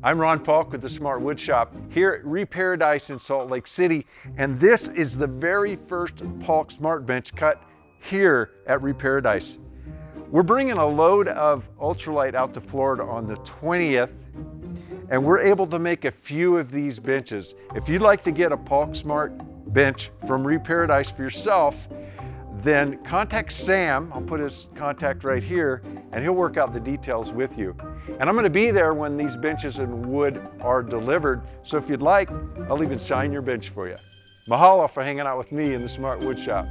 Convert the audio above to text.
I'm Ron Paulk with the Smart Wood Shop here at Reparadise in Salt Lake City, and this is the very first Paulk Smart Bench cut here at Reparadise. We're bringing a load of ultralight out to Florida on the 20th, and we're able to make a few of these benches. If you'd like to get a Paulk Smart bench from Reparadise for yourself, then contact Sam. I'll put his contact right here, and he'll work out the details with you. And I'm going to be there when these benches and wood are delivered, so if you'd like, I'll even shine your bench for you. Mahalo for hanging out with me in the Smart Wood Shop.